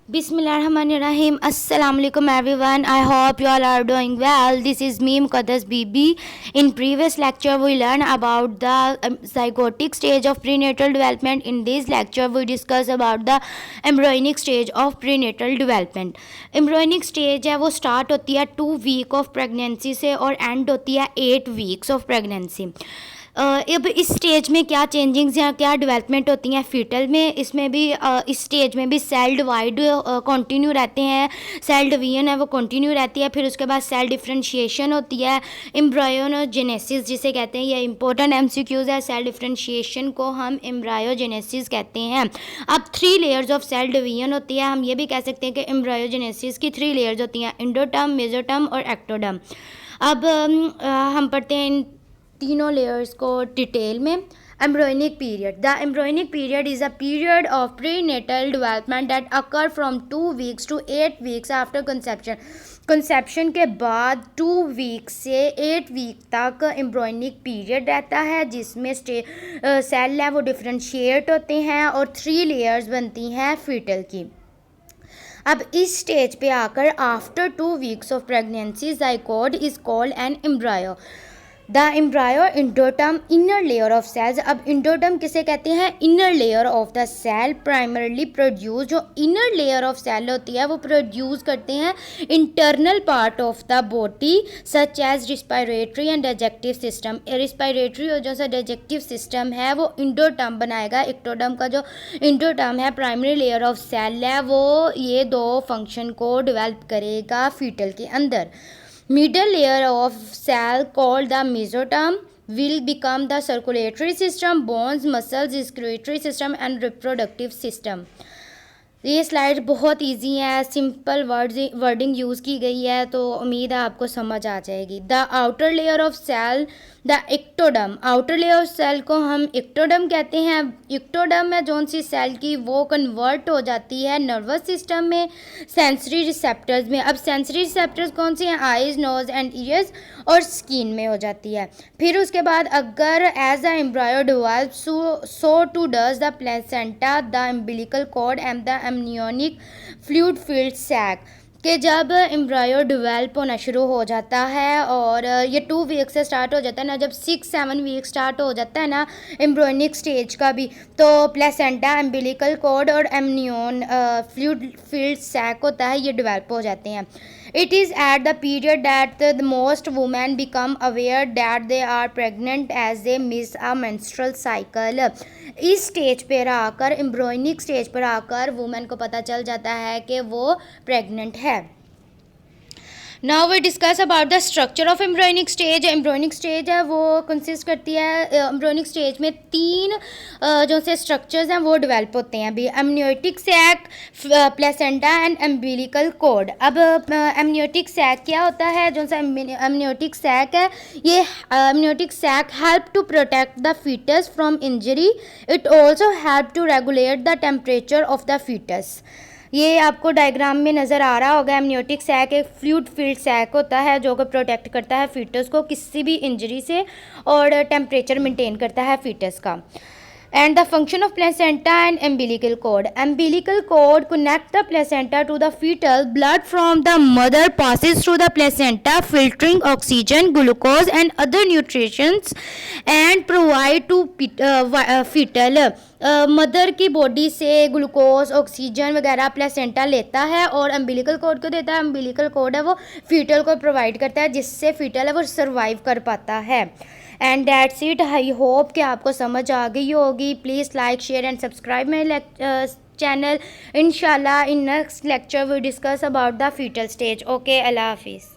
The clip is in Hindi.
Bismillahirrahmanirrahim. Assalamu alaikum everyone. I hope you all are doing well. This is me Muqaddas Bibi. In previous lecture we learned about the zygotic stage of prenatal development. In this lecture we discuss about the embryonic stage of prenatal development. Embryonic stage है वो start होती है 2 week of pregnancy से और end होती है 8 weeks of pregnancy. अब इस स्टेज में क्या चेंजिंग्स या क्या डेवलपमेंट होती हैं फीटल में, इसमें भी इस स्टेज में भी सेल डिवाइड कंटिन्यू रहते हैं, सेल डिवीजन है वो कंटिन्यू रहती है। फिर उसके बाद सेल डिफरेंशिएशन होती है, एम्ब्रायोजेनेसिस जिसे कहते हैं। ये इंपॉर्टेंट एमसीक्यूज है। सेल डिफरेंशिएशन को हम एम्ब्रायोजेनेसिस कहते हैं। अब 3 लेयर्स ऑफ सेल डिवीजन होती है। हम ये भी कह सकते हैं कि एम्ब्रायोजेनेसिस की 3 लेयर्स होती हैं, एंडोटर्म, मेसोटर्म और एक्टोडर्म। अब हम पढ़ते हैं इन तीनों लेयर्स को डिटेल में। embryonic period. The embryonic period is a period of prenatal development that occur from 2 weeks to 8 weeks after conception. Conception के बाद 2 वीक से 8 वीक तक एम्ब्रॉयनिक पीरियड रहता है, जिसमें सेल है वो डिफरेंशिएट होते हैं और 3 लेयर्स बनती हैं फीटल की। अब इस स्टेज पे आकर after 2 weeks of pregnancy zygote is called an embryo. The embryo endoderm inner layer of cells. अब इंडोटर्म किसे कहते हैं? Inner layer of the cell primarily produce. जो इनर लेयर ऑफ सेल होती है वो प्रोड्यूस करते हैं internal part of the body such as respiratory and digestive system. Respiratory और जो सा डाइजेस्टिव सिस्टम है वो इंडोटर्म बनाएगा। एक्टोडर्म का जो इंडोटर्म है प्राइमरी लेयर ऑफ सेल है वो ये 2 फंक्शन को डेवलप करेगा फीटल के अंदर। Middle layer of cell called the mesoderm will become the circulatory system, bones, muscles, excretory system and reproductive system. ये स्लाइड बहुत इजी है, सिंपल वर्डिंग यूज़ की गई है, तो उम्मीद है आपको समझ आ जाएगी। The outer layer of cell the ectoderm. Outer layer of cell को हम एक्टोडर्म कहते हैं। एक्टोडर्म में जौन सी सेल की वो कन्वर्ट हो जाती है नर्वस सिस्टम में, सेंसरी रिसेप्टर्स में। अब सेंसरी रिसेप्टर्स कौन सी हैं? आइज, नोज एंड ईयर्स और स्किन में हो जाती है। फिर उसके बाद अगर as the embryo develop so too does the placenta, the umbilical cord and the amniotic fluid field sac. कि जब एम्ब्रायो डेवलप होना शुरू हो जाता है और ये 2 वीक से स्टार्ट हो जाता है ना, जब 6-7 वीक स्टार्ट हो जाता है ना एम्ब्रोनिक स्टेज का भी, तो प्लेसेंटा, एम्बिलिकल कॉर्ड और एमनियोन फ्लूइड फील्ड सैक होता है, ये डेवलप हो जाते हैं। It is at the period that the most women become aware that they are pregnant as they miss a menstrual cycle. इस स्टेज पर आकर, एम्ब्रोनिक स्टेज पर आकर वुमेन को पता चल जाता है कि वो प्रेग्नेंट है। Now we discuss about the structure of embryonic stage. Embryonic stage है वो कंसिस्ट करती है, एम्ब्रोनिक स्टेज में 3 जो से स्ट्रक्चर्स हैं वो डेवलप होते हैं अभी। Amniotic sac, placenta and umbilical cord. अब एमनियोटिक सैक क्या होता है? जो सा एमनियोटिक सैक है, ये amniotic sac help to protect the foetus from injury. It also help to regulate the temperature of the foetus. ये आपको डायग्राम में नज़र आ रहा होगा। एमनियोटिक सैक एक फ्लूइड फील्ड सैक होता है जो कि प्रोटेक्ट करता है फीटस को किसी भी इंजरी से और टेम्परेचर मेंटेन करता है फीटस का। And the function of placenta and umbilical cord. Umbilical cord connect the placenta to the fetal. Blood from the mother passes through the placenta, filtering oxygen, glucose, and other nutrients, and provide to fetal. Mother की बॉडी से ग्लूकोज, ऑक्सीजन वगैरह प्लेसेंटा लेता है और अम्बिलिकल कॉर्ड को देता है। अम्बिलिकल कॉर्ड है वो फीटल को प्रोवाइड करता है, जिससे फीटल है वो सर्वाइव कर पाता है। And that's it. I hope कि आपको समझ आ गई होगी। Please like, share and subscribe my channel. इंशाल्लाह in next lecture we discuss about the fetal stage. Okay, अल्लाह हाफिज़।